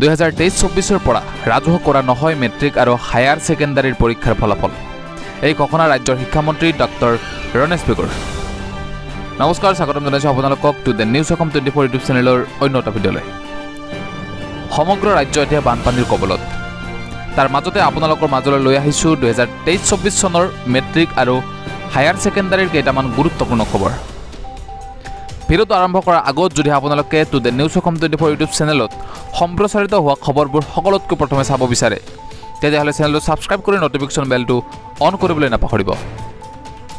2023-24 পৰা ৰাজহুৱা কৰা নহয় মেট্ৰিক আৰু হায়াৰ ছেকেণ্ডাৰীৰ পৰীক্ষাৰ ফলাফল। এই ঘোষণা ৰাজ্যৰ শিক্ষামন্ত্ৰী ডক্টৰ ৰনেশ পেগুৰ। নমস্কাৰ, স্বাগতম জনাইছোঁ আপোনালোকক to the news Assam 24 YouTube চেনেলৰ অন্য এটা ভিডিঅ'লৈ। সমগ্ৰ ৰাজ্য এতিয়া বানপানীৰ কবলত। তাৰ মাজতে আপোনালোকৰ মাজলৈ লৈ আহিছোঁ 2023-24 চনৰ মেট্ৰিক আৰু হায়াৰ ছেকেণ্ডাৰীৰ কেইটামান গুৰুত্বপূৰ্ণ খবৰ। ভিডিঅ'টো আৰম্ভ কৰাৰ আগত যদি আপোনালোকে to the news Assam 24 YouTube চেনেলত সম্প্ৰচাৰিত হোৱা খবৰবোৰ সকলোতকৈ প্ৰথমে চাব বিচাৰে, তেতিয়াহ'লে চেনেলটো ছাবস্ক্ৰাইব কৰি নটিফিকেশ্যন বেলটো অন কৰিবলৈ নাপাহৰিব।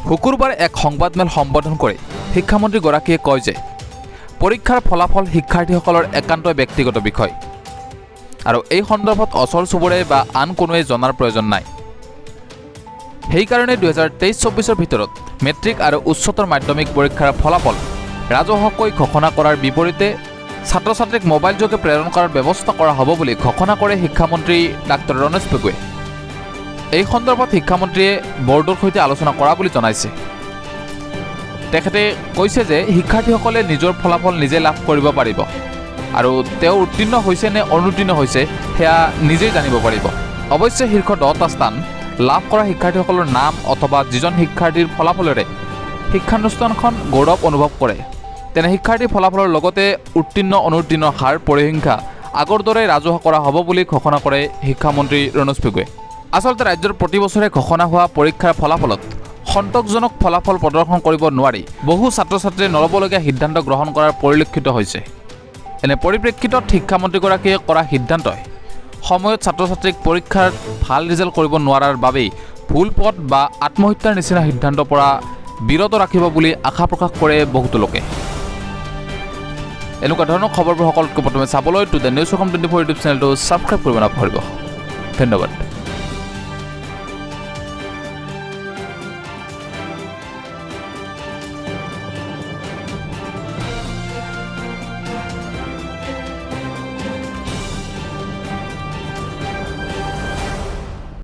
শুকুৰবাৰে এক সংবাদমেল সম্বোধন কৰি শিক্ষামন্ত্ৰীগৰাকীয়ে কয় যে পৰীক্ষাৰ ফলাফল শিক্ষাৰ্থীসকলৰ একান্তই ব্যক্তিগত বিষয় আৰু এই সন্দৰ্ভত ওচৰ চুবুৰীয়াই বা আন কোনোৱে জনাৰ প্ৰয়োজন নাই। সেইকাৰণে 2023-24 ভিতৰত মেট্ৰিক আৰু উচ্চতৰ মাধ্যমিক পৰীক্ষাৰ ফলাফল ৰাজহুৱাকৈ ঘোষণা কৰাৰ বিপৰীতে ছাত্ৰ ছাত্ৰীক মোবাইল যোগে প্ৰেৰণ কৰাৰ ব্যৱস্থা কৰা হ'ব বুলি ঘোষণা কৰে শিক্ষামন্ত্ৰী ডাক্তৰ ৰনেশ পেগুৱে। এই সন্দৰ্ভত শিক্ষামন্ত্ৰীয়ে বৰ্ডৰ সৈতে আলোচনা কৰা বুলি জনাইছে। তেখেতে কৈছে যে শিক্ষাৰ্থীসকলে নিজৰ ফলাফল নিজে লাভ কৰিব পাৰিব আৰু তেওঁ উত্তীৰ্ণ হৈছে নে অনুত্তীৰ্ণ হৈছে সেয়া নিজেই জানিব পাৰিব। অৱশ্যে শীৰ্ষ 10টা স্থান লাভ কৰা শিক্ষাৰ্থীসকলৰ নাম অথবা যিজন শিক্ষাৰ্থীৰ ফলাফলেৰে শিক্ষানুষ্ঠানখন গৌৰৱ অনুভৱ কৰে তেনে শিক্ষাৰ্থীৰ ফলাফলৰ লগতে উত্তীৰ্ণ অনুত্তীৰ্ণ হাৰ পৰিসংখ্যা আগৰ দৰে ৰাজহুৱা কৰা হ'ব বুলি ঘোষণা কৰে শিক্ষামন্ত্ৰী ৰনেশ পেগুৱে। আচলতে ৰাজ্যৰ প্ৰতি বছৰে ঘোষণা হোৱা পৰীক্ষাৰ ফলাফলত সন্তোষজনক ফলাফল প্ৰদৰ্শন কৰিব নোৱাৰি বহু ছাত্ৰ ছাত্ৰীয়ে নল'বলগীয়া সিদ্ধান্ত গ্ৰহণ কৰাৰ পৰিলক্ষিত হৈছে। এনে পৰিপ্ৰেক্ষিতত শিক্ষামন্ত্ৰীগৰাকীয়ে কৰা সিদ্ধান্তই সময়ত ছাত্ৰ ছাত্ৰীক পৰীক্ষাত ভাল ৰিজাল্ট কৰিব নোৱাৰাৰ বাবেই ভুল পথ বা আত্মহত্যাৰ নিচিনা সিদ্ধান্তৰ পৰা বিৰত ৰাখিব বুলি আশা প্ৰকাশ কৰে বহুতো লোকে। এনেকুৱা ধৰণৰ খবৰবোৰ সকলোতকৈ প্ৰথমে চাবলৈ to the news Assam 24 YouTube চেনেলটো ছাবস্ক্ৰাইব কৰিব নাপাহৰিব। ধন্যবাদ।